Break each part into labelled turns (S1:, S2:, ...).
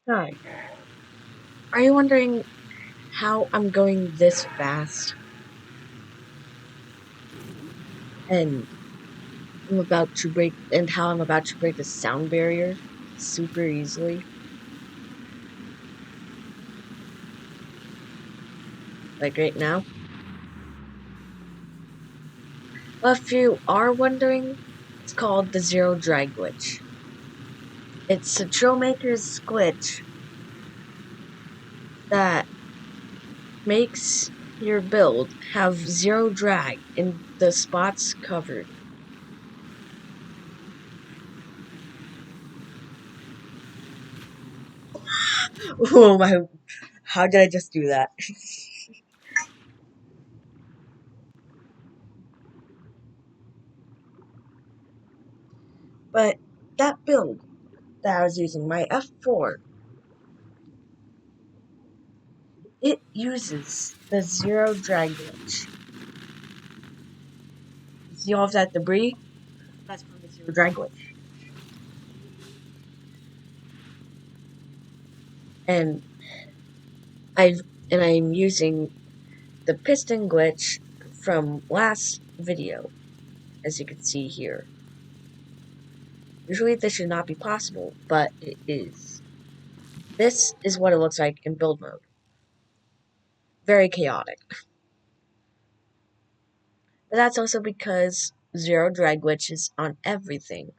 S1: Hi. Are you wondering how I'm going this fast and how I'm about to break the sound barrier super easily? Like right now? Well, if you are wondering, it's called the zero drag glitch. It's a Trailmakers glitch that makes your build have zero drag in the spots covered. Oh my, how did I just do that? But that build that I was using, my F4, it uses the zero drag glitch. You see all of that debris? That's from the zero drag glitch. And I've I'm using the piston glitch from last video, as you can see here. Usually this should not be possible, but it is. This is what it looks like in build mode. Very chaotic. But that's also because zero drag glitch is on everything.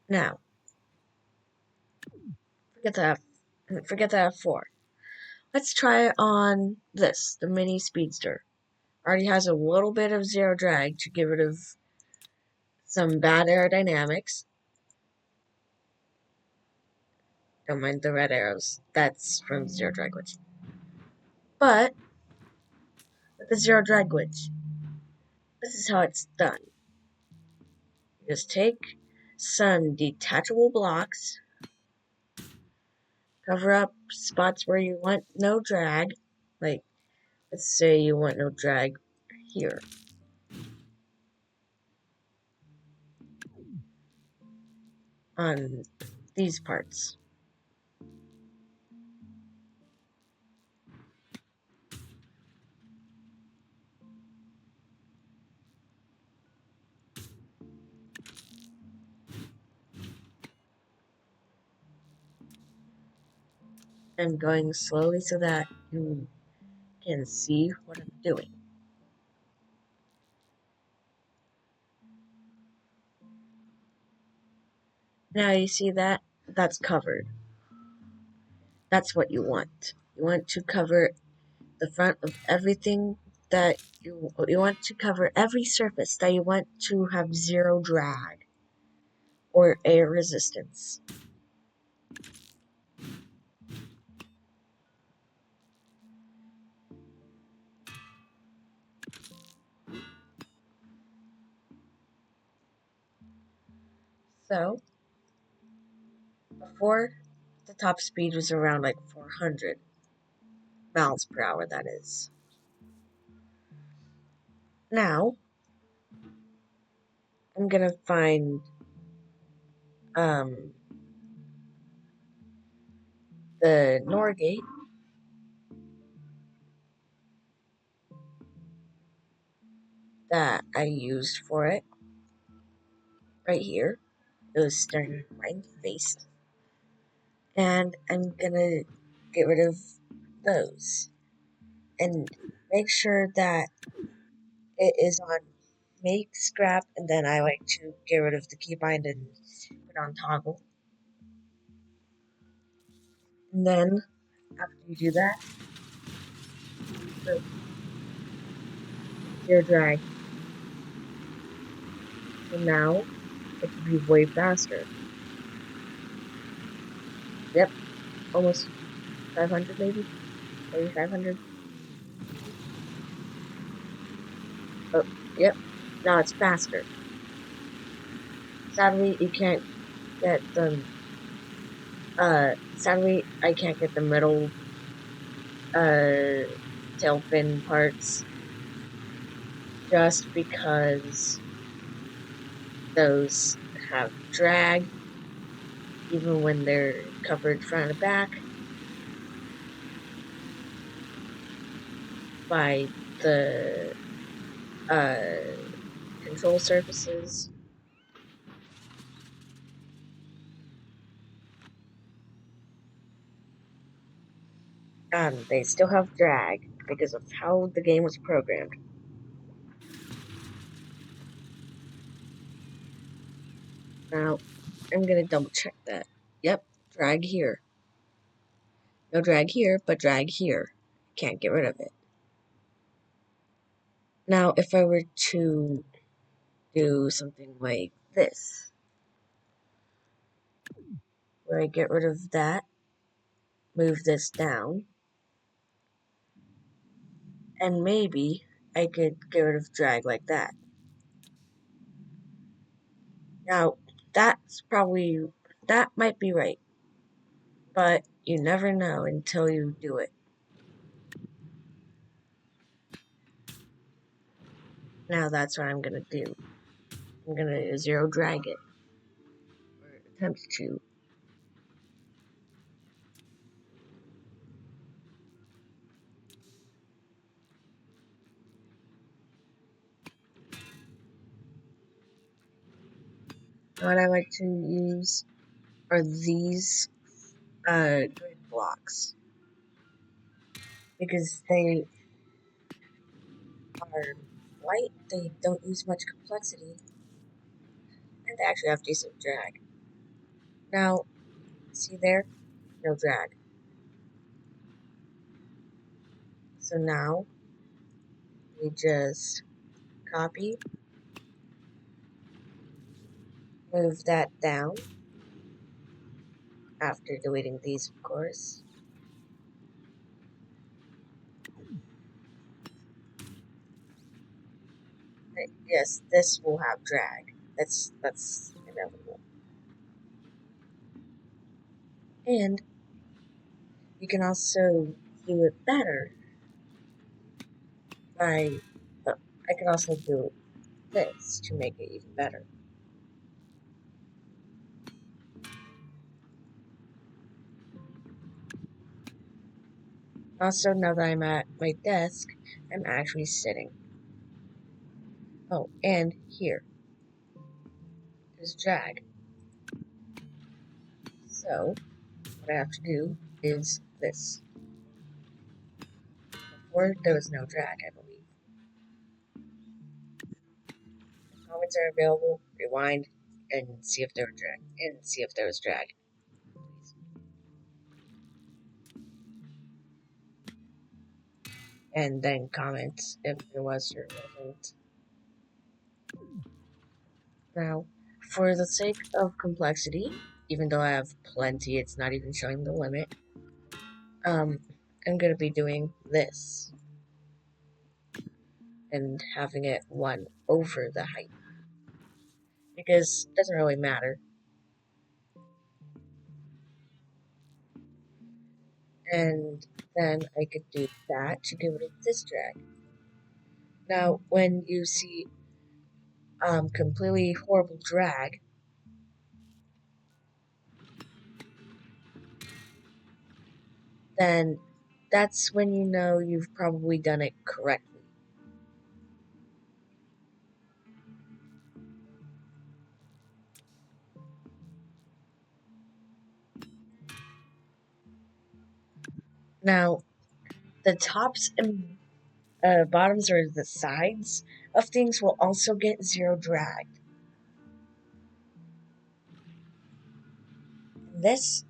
S1: Now, forget that forget that F4. Let's try on this, the mini speedster. Already has a little bit of zero drag to get rid of some bad aerodynamics. Don't mind the red arrows. That's from zero drag glitch. But with the zero drag glitch, this is how it's done. You just take some detachable blocks, cover up spots where you want no drag. Like, let's say you want no drag here. On these parts. I'm going slowly so that you can see what I'm doing. Now you see that? That's covered. That's what you want. You want to cover the front of everything that you want to cover every surface that you want to have zero drag or air resistance. So before, the top speed was around like 400 miles per hour, that is. Now I'm gonna find um, the Norgate that I used for it right here. It was staring right in the face. And I'm gonna get rid of those and make sure that it is on make scrap, and then I like to get rid of the keybind and put on toggle. And then after you do that, the zero drag. So now it should be way faster. Yep, almost 500 maybe, maybe 500. Oh, yep. Now it's faster. Sadly, you can't get the sadly, I can't get the middle tail fin parts just because those have drag. even when they're covered front and back by the uh, control surfaces. They still have drag because of how the game was programmed. Now, I'm gonna double check that. Yep, drag here. No drag here, but drag here. Can't get rid of it. Now, if I were to do something like this, where I get rid of that, move this down, and maybe I could get rid of drag like that. Now, that's probably, that might be right, but you never know until you do it. Now that's what I'm gonna do. I'm gonna zero drag it, or attempt to. What I like to use are these grid blocks because they are light, they don't use much complexity, and they actually have decent drag. Now, see there? No drag. So now we just copy, move that down after deleting these, of course. Yes, this will have drag. That's inevitable. And you can also do it better by, I can also do this to make it even better. Also, now that I'm at my desk, I'm actually sitting. Oh, and here, there's drag. So, what I have to do is this. Before, there was no drag, I believe. If comments are available, rewind and see if there was drag. And see if there was drag. Please. And then comment if there was or wasn't. Now, for the sake of complexity, even though I have plenty, it's not even showing the limit. I'm gonna be doing this and having it 1 over the height because it doesn't really matter. And then I could do that to get rid of this drag. Now, when you see completely horrible drag, then that's when you know you've probably done it correctly. Now, the tops and bottoms or the sides of things will also get zero drag. This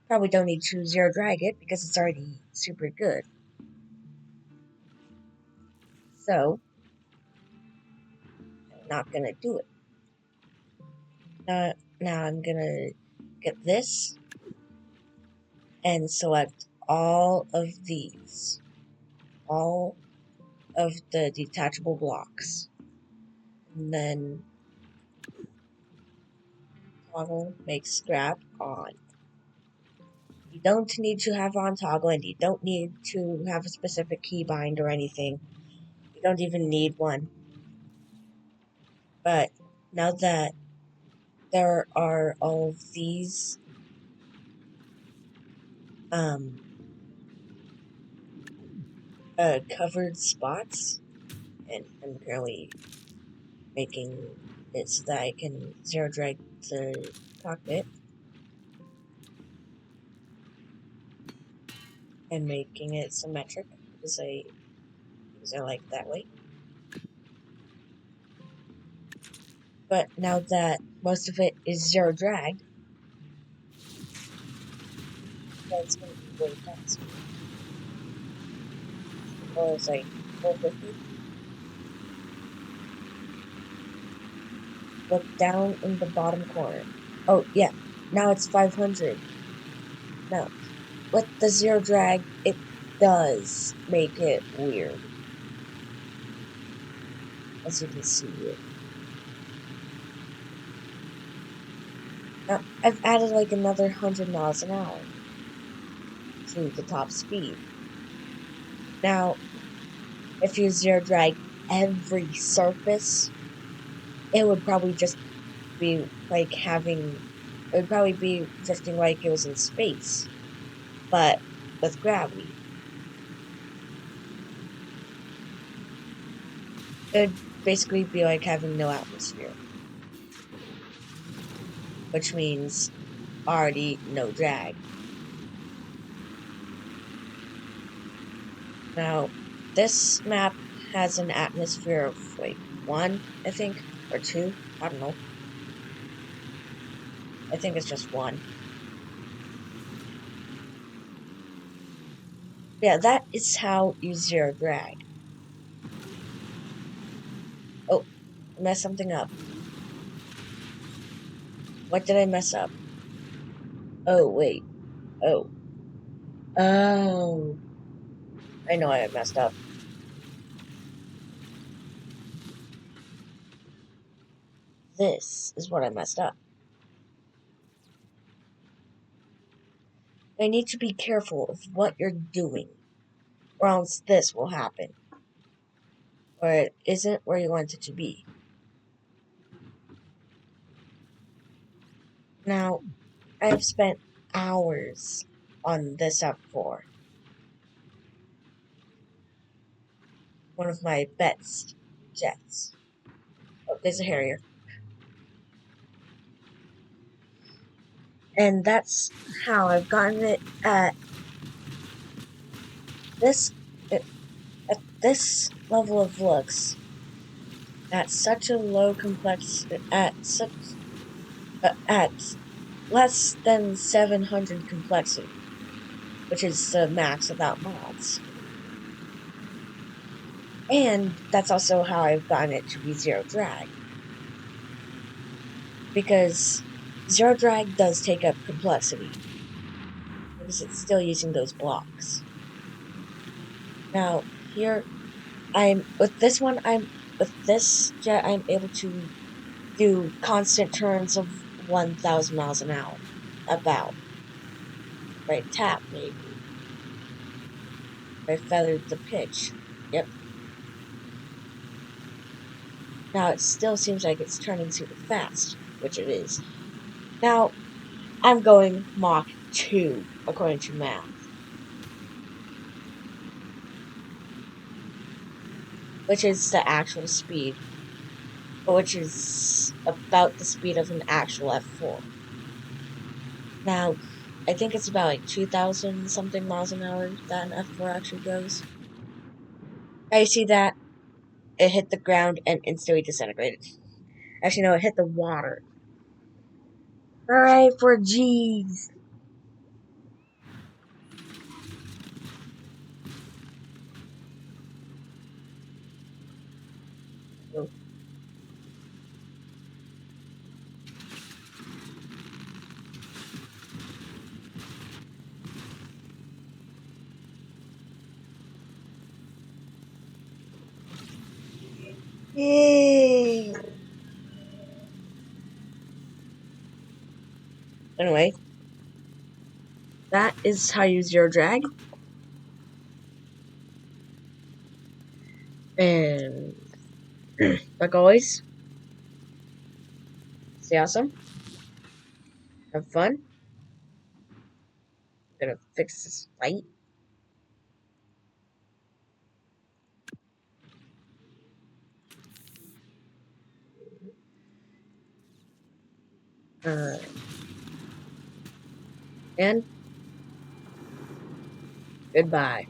S1: probably don't need to zero drag it because it's already super good. So I'm not gonna do it. Now I'm gonna get this and select all of these, all of the detachable blocks. And then toggle make scrap on. You don't need to have on toggle and you don't need to have a specific keybind or anything. You don't even need one. But now that there are all of these um, covered spots, and I'm currently making it so that I can zero drag the cockpit and making it symmetric because I like that way. But now that most of it is zero drag, that's going to be way faster. Or it's like 450. Look down in the bottom corner. Oh yeah, now it's 500. Now with the zero drag, it does make it weird, as you can see here. Now I've added like another 100 miles an hour to the top speed. Now, if you zero drag every surface, it would probably just be like it would probably be drifting like it was in space, but with gravity. It would basically be like having no atmosphere, which means already no drag. Now, this map has an atmosphere of like one, I think, or two. I don't know. I think it's just one. Yeah, that is how you zero drag. Oh, I messed something up. What did I mess up? Oh, wait. Oh. Oh. I know I messed up. This is what I messed up. I need to be careful of what you're doing, or else this will happen. Or it isn't where you want it to be. Now, I have spent hours on this F4. One of my best jets. Oh, there's a Harrier. And that's how I've gotten it this at this level of looks at such a low complex at less than 700 complexity, which is the max without mods. And that's also how I've gotten it to be zero drag. Because zero drag does take up complexity. Because it's still using those blocks. Now, here with this jet I'm able to do constant turns of 1,000 miles an hour. About. Right tap maybe. I feathered the pitch. Yep. Now it still seems like it's turning super fast, which it is. Now, I'm going Mach 2, according to math, which is the actual speed, which is about the speed of an actual F4. Now, I think it's about like 2,000 something miles an hour that an F4 actually goes. I see that it hit the ground and instantly disintegrated. Actually, no, it hit the water. Hooray for G's! Yay! Anyway, that is how you zero drag. And like always, stay awesome, have fun, Gonna fix this light. Uh, and goodbye.